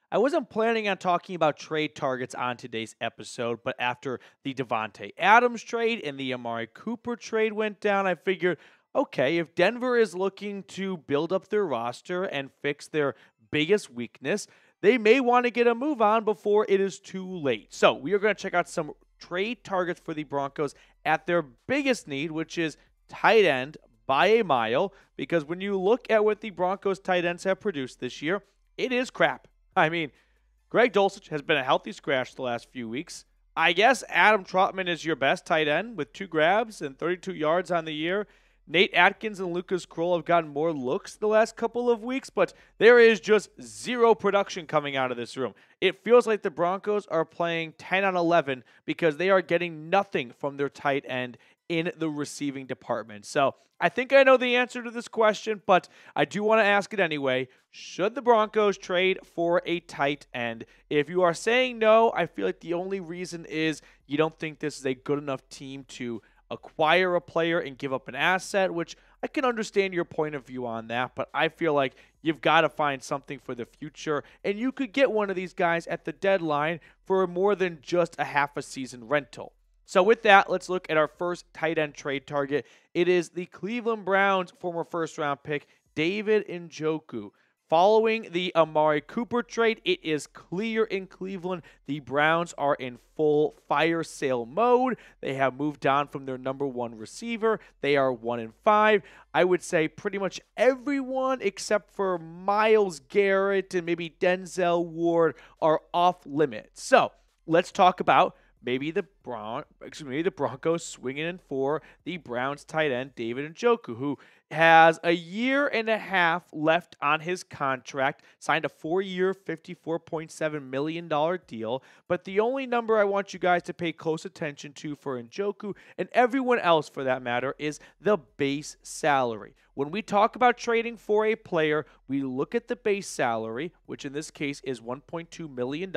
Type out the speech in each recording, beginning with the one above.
I wasn't planning on talking about trade targets on today's episode, but after the Devontae Adams trade and the Amari Cooper trade went down, I figured, okay, if Denver is looking to build up their roster and fix their biggest weakness, they may want to get a move on before it is too late. So we are going to check out some trade targets for the Broncos at their biggest need, which is tight end by a mile, because when you look at what the Broncos tight ends have produced this year, it is crap. I mean, Greg Dulcich has been a healthy scratch the last few weeks. I guess Adam Trautman is your best tight end with 2 grabs and 32 yards on the year. Nate Atkins and Lucas Kroll have gotten more looks the last couple of weeks, but there is just zero production coming out of this room. It feels like the Broncos are playing 10 on 11 because they are getting nothing from their tight end in the receiving department. So I think I know the answer to this question, but I do want to ask it anyway. Should the Broncos trade for a tight end? If you are saying no, I feel like the only reason is you don't think this is a good enough team to acquire a player and give up an asset, which I can understand your point of view on that, but I feel like you've got to find something for the future, and you could get one of these guys at the deadline for more than just a half a season rental. So with that, let's look at our first tight end trade target. It is the Cleveland Browns' former first-round pick, David Njoku. Following the Amari Cooper trade, it is clear in Cleveland the Browns are in full fire sale mode. They have moved on from their number 1 receiver. They are 1-5. I would say pretty much everyone except for Myles Garrett and maybe Denzel Ward are off limits. So let's talk about maybe the Broncos swinging in for the Browns tight end David Njoku, who has a year and a half left on his contract, signed a 4-year, $54.7 million deal. But the only number I want you guys to pay close attention to for Njoku, and everyone else for that matter, is the base salary. When we talk about trading for a player, we look at the base salary, which in this case is $1.2 million.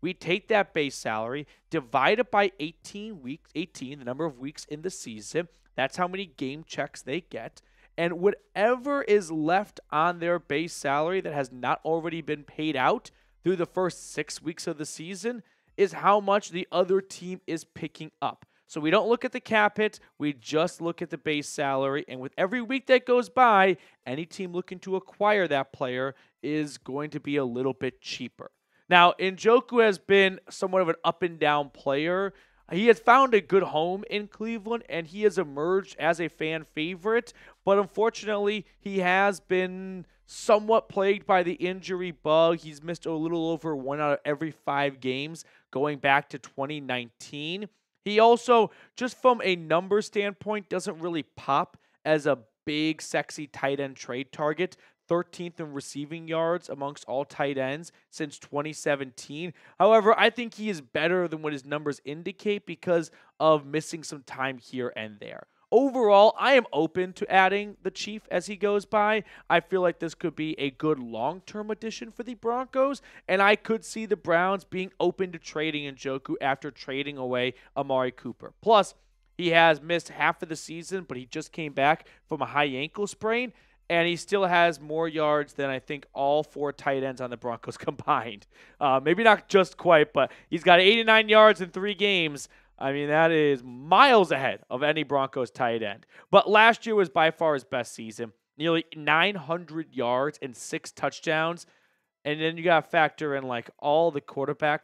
We take that base salary, divide it by 18, the number of weeks in the season. That's how many game checks they get. And whatever is left on their base salary that has not already been paid out through the first 6 weeks of the season is how much the other team is picking up. So we don't look at the cap hit, we just look at the base salary. And with every week that goes by, any team looking to acquire that player is going to be a little bit cheaper. Now, Njoku has been somewhat of an up and down player. He has found a good home in Cleveland, and he has emerged as a fan favorite. But unfortunately, he has been somewhat plagued by the injury bug. He's missed a little over 1 out of every 5 games going back to 2019. He also, just from a number standpoint, doesn't really pop as a big, sexy tight end trade target. 13th in receiving yards amongst all tight ends since 2017. However, I think he is better than what his numbers indicate because of missing some time here and there. Overall, I am open to adding the Chief as he goes by. I feel like this could be a good long-term addition for the Broncos, and I could see the Browns being open to trading Njoku after trading away Amari Cooper. Plus, he has missed half of the season, but he just came back from a high ankle sprain, and he still has more yards than I think all 4 tight ends on the Broncos combined. Maybe not just quite, but he's got 89 yards in 3 games. I mean, that is miles ahead of any Broncos tight end. But last year was by far his best season. Nearly 900 yards and 6 touchdowns. And then you got to factor in like all the quarterback,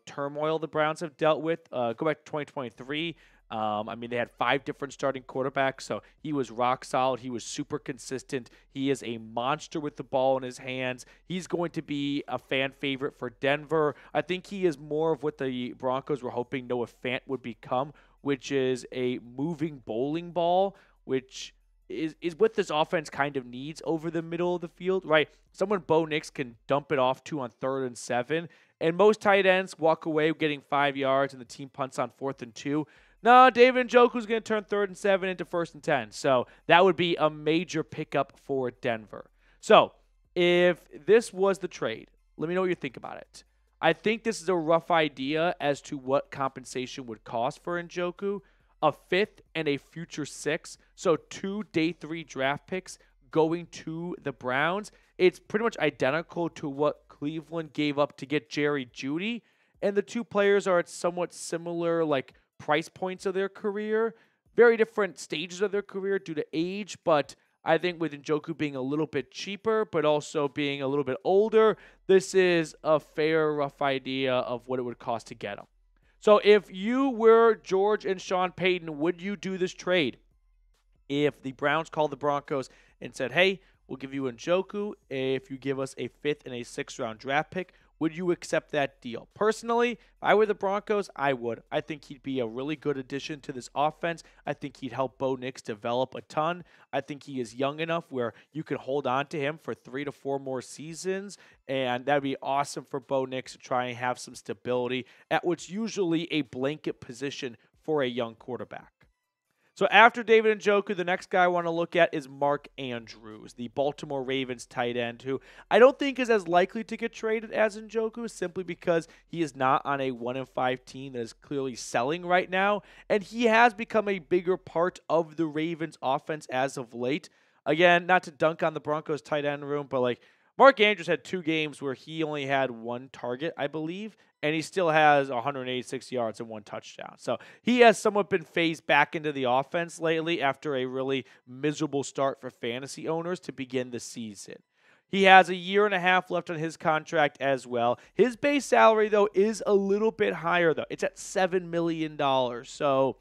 turmoil the Browns have dealt with. Go back to 2023. They had 5 different starting quarterbacks, so he was rock solid. He was super consistent. He is a monster with the ball in his hands. He's going to be a fan favorite for Denver. I think he is more of what the Broncos were hoping Noah Fant would become, which is a moving bowling ball, which is what this offense kind of needs over the middle of the field, right? Someone Bo Nix can dump it off to on 3rd and 7, and most tight ends walk away getting 5 yards, and the team punts on 4th and 2. No, David Njoku's going to turn 3rd and 7 into 1st and 10. So that would be a major pickup for Denver. So if this was the trade, let me know what you think about it. I think this is a rough idea as to what compensation would cost for Njoku. a 5th and a future 6th, so 2 day 3 draft picks going to the Browns. It's pretty much identical to what Cleveland gave up to get Jerry Jeudy, and the two players are at somewhat similar like price points of their career. Very different stages of their career due to age, but I think with Njoku being a little bit cheaper, but also being a little bit older, this is a fair, rough idea of what it would cost to get him. So if you were George and Sean Payton, would you do this trade? If the Browns called the Broncos and said, hey, we'll give you Njoku if you give us a 5th and a 6th round draft pick, would you accept that deal? Personally, if I were the Broncos, I would. I think he'd be a really good addition to this offense. I think he'd help Bo Nix develop a ton. I think he is young enough where you could hold on to him for 3 to 4 more seasons, and that'd be awesome for Bo Nix to try and have some stability at what's usually a blanket position for a young quarterback. So after David Njoku, the next guy I want to look at is Mark Andrews, the Baltimore Ravens tight end, who I don't think is as likely to get traded as Njoku simply because he is not on a 1-5 team that is clearly selling right now, and he has become a bigger part of the Ravens offense as of late. Again, not to dunk on the Broncos tight end room, but like Mark Andrews had 2 games where he only had 1 target, I believe, and he still has 186 yards and 1 touchdown. So he has somewhat been phased back into the offense lately after a really miserable start for fantasy owners to begin the season. He has 1.5 years left on his contract as well. His base salary, though, is a little bit higher, though. It's at $7 million. So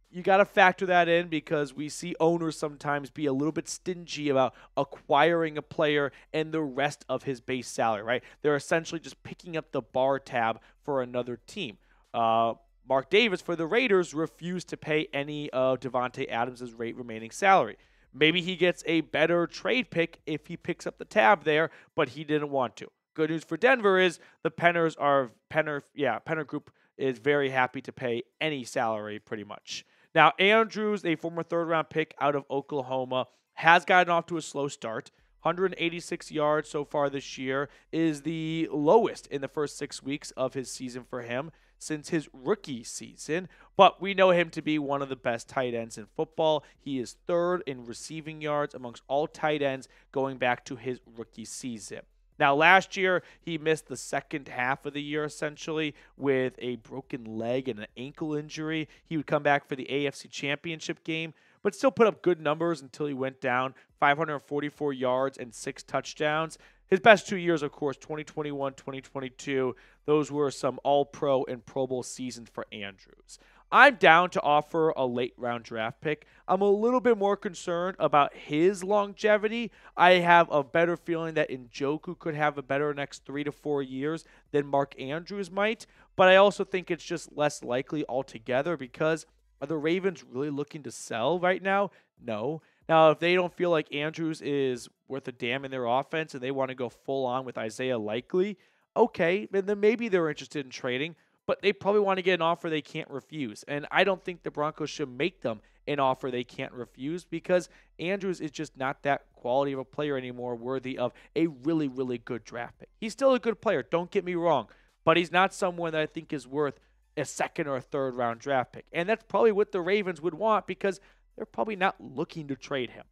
you got to factor that in because we see owners sometimes be a little bit stingy about acquiring a player and the rest of his base salary, right? They're essentially just picking up the bar tab for another team. Mark Davis for the Raiders refused to pay any of Davante Adams' remaining salary. Maybe he gets a better trade pick if he picks up the tab there, but he didn't want to. Good news for Denver is the Penner Group is very happy to pay any salary pretty much. Now, Andrews, a former 3rd-round pick out of Oklahoma, has gotten off to a slow start. 186 yards so far this year is the lowest in the first 6 weeks of his season for him since his rookie season. But we know him to be one of the best tight ends in football. He is 3rd in receiving yards amongst all tight ends going back to his rookie season. Now, last year, he missed the second half of the year, essentially, with a broken leg and an ankle injury. He would come back for the AFC Championship game, but still put up good numbers until he went down, 544 yards and 6 touchdowns. His best 2 years, of course, 2021, 2022, those were some All-Pro and Pro Bowl seasons for Andrews. I'm down to offer a late-round draft pick. I'm a little bit more concerned about his longevity. I have a better feeling that Njoku could have a better next 3 to 4 years than Mark Andrews might, but I also think it's just less likely altogether because are the Ravens really looking to sell right now? No. Now, if they don't feel like Andrews is worth a damn in their offense and they want to go full on with Isaiah Likely, okay, then maybe they're interested in trading. But they probably want to get an offer they can't refuse. And I don't think the Broncos should make them an offer they can't refuse because Andrews is just not that quality of a player anymore worthy of a really, really good draft pick. He's still a good player, don't get me wrong, but he's not someone that I think is worth a 2nd or a 3rd round draft pick. And that's probably what the Ravens would want because they're probably not looking to trade him.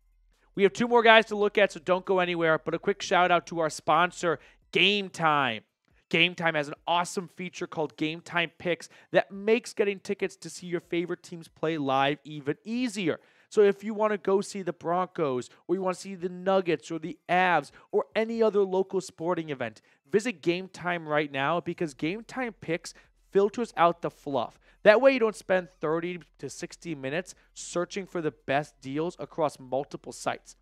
We have 2 more guys to look at, so don't go anywhere. But a quick shout out to our sponsor, Game Time. Game Time has an awesome feature called Game Time Picks that makes getting tickets to see your favorite teams play live even easier. So if you want to go see the Broncos or you want to see the Nuggets or the Avs or any other local sporting event, visit Game Time right now because Game Time Picks filters out the fluff. That way you don't spend 30 to 60 minutes searching for the best deals across multiple sites.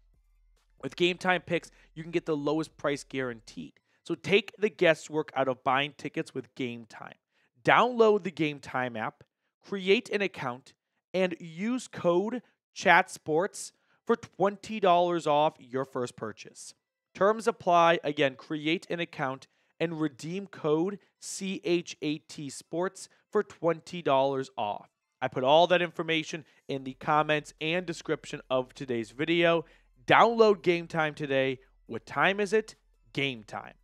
With Game Time Picks, you can get the lowest price guaranteed. So take the guesswork out of buying tickets with Game Time. Download the Game Time app, create an account, and use code CHATSPORTS for $20 off your first purchase. Terms apply. Again, create an account and redeem code CHAT Sports for $20 off. I put all that information in the comments and description of today's video. Download Game Time today. What time is it? Game time.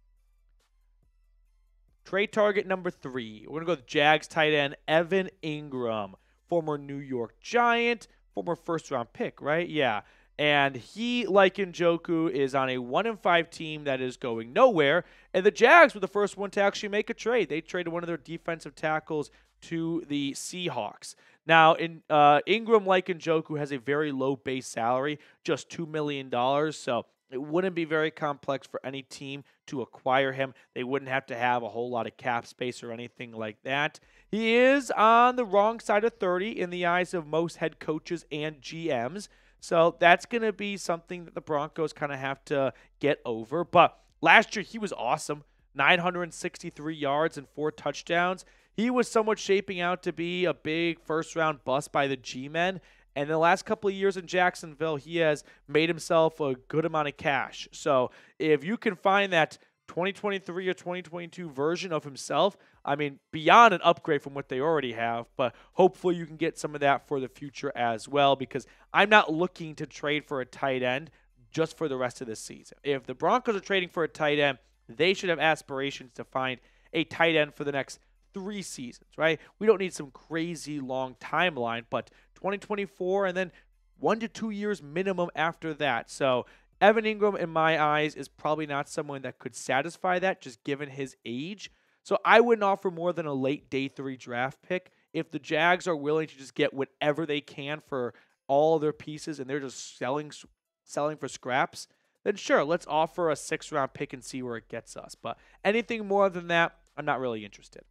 Trade target number 3. We're going to go with Jags tight end Evan Engram former New York Giant, former first-round pick, right? Yeah. And he, like Njoku, is on a 1-5 team that is going nowhere. And the Jags were the first one to actually make a trade. They traded one of their defensive tackles to the Seahawks. Now, Engram, like Njoku, has a very low base salary, just $2 million. So it wouldn't be very complex for any team to acquire him. They wouldn't have to have a whole lot of cap space or anything like that. He is on the wrong side of 30 in the eyes of most head coaches and GMs. So that's going to be something that the Broncos kind of have to get over. But last year, he was awesome. 963 yards and 4 touchdowns. He was somewhat shaping out to be a big first-round bust by the G-men. And in the last couple of years in Jacksonville, he has made himself a good amount of cash. So if you can find that 2023 or 2022 version of himself, I mean, beyond an upgrade from what they already have, but hopefully you can get some of that for the future as well, because I'm not looking to trade for a tight end just for the rest of the season. If the Broncos are trading for a tight end, they should have aspirations to find a tight end for the next 3 seasons, right? We don't need some crazy long timeline, but 2024 and then 1 to 2 years minimum after that. So Evan Engram, in my eyes, is probably not someone that could satisfy that, just given his age. So I wouldn't offer more than a late day 3 draft pick. If the Jags are willing to just get whatever they can for all their pieces and they're just selling for scraps, then sure, let's offer a 6th-round pick and see where it gets us. But anything more than that, I'm not really interested.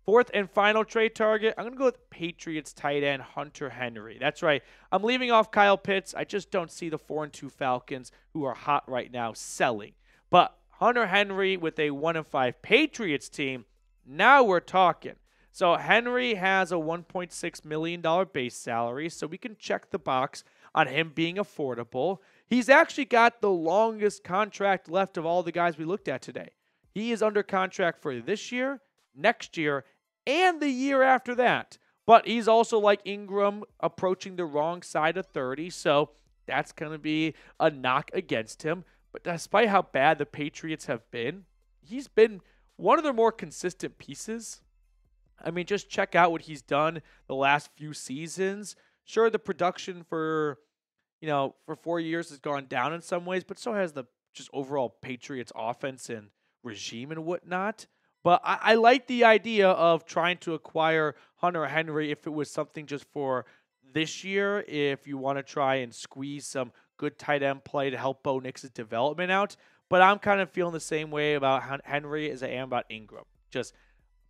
4th and final trade target, I'm going to go with Patriots tight end Hunter Henry. That's right. I'm leaving off Kyle Pitts. I just don't see the 4-2 Falcons, who are hot right now, selling. But Hunter Henry with a 1-5 Patriots team, now we're talking. So Henry has a $1.6 million base salary, so we can check the box on him being affordable. He's actually got the longest contract left of all the guys we looked at today. He is under contract for this year, next year, and the year after that. But he's also, like Engram, approaching the wrong side of 30, so that's going to be a knock against him. But despite how bad the Patriots have been, he's been one of their more consistent pieces. I mean, just check out what he's done the last few seasons. Sure, the production for 4 years has gone down in some ways, but so has the just overall Patriots offense and regime and whatnot. But I like the idea of trying to acquire Hunter Henry if it was something just for this year, if you want to try and squeeze some good tight end play to help Bo Nix's development out. But I'm kind of feeling the same way about Henry as I am about Engram. Just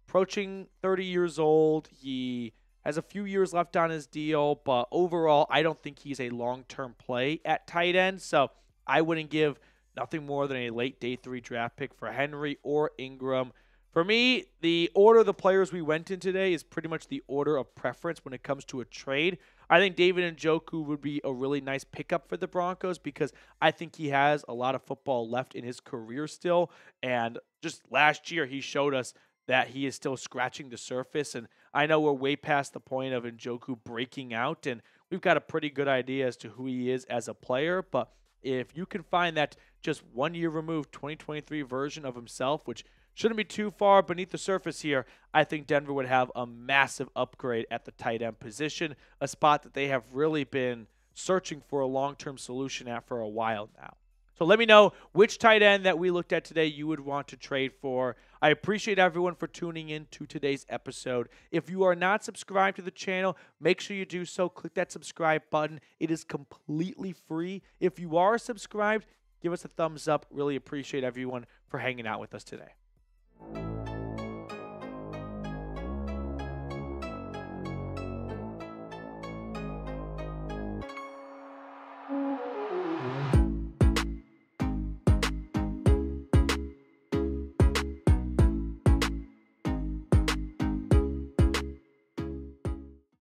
approaching 30 years old. He has a few years left on his deal, but overall, I don't think he's a long-term play at tight end. So I wouldn't give nothing more than a late day 3 draft pick for Henry or Engram. For me, the order of the players we went in today is pretty much the order of preference when it comes to a trade. I think David Njoku would be a really nice pickup for the Broncos because I think he has a lot of football left in his career still. And just last year, he showed us that he is still scratching the surface. And I know we're way past the point of Njoku breaking out, and we've got a pretty good idea as to who he is as a player. But if you can find that just 1 year removed 2023 version of himself, which shouldn't be too far beneath the surface here, I think Denver would have a massive upgrade at the tight end position, a spot that they have really been searching for a long-term solution at for a while now. So let me know which tight end that we looked at today you would want to trade for. I appreciate everyone for tuning in to today's episode. If you are not subscribed to the channel, make sure you do so. Click that subscribe button. It is completely free. If you are subscribed, give us a thumbs up. Really appreciate everyone for hanging out with us today.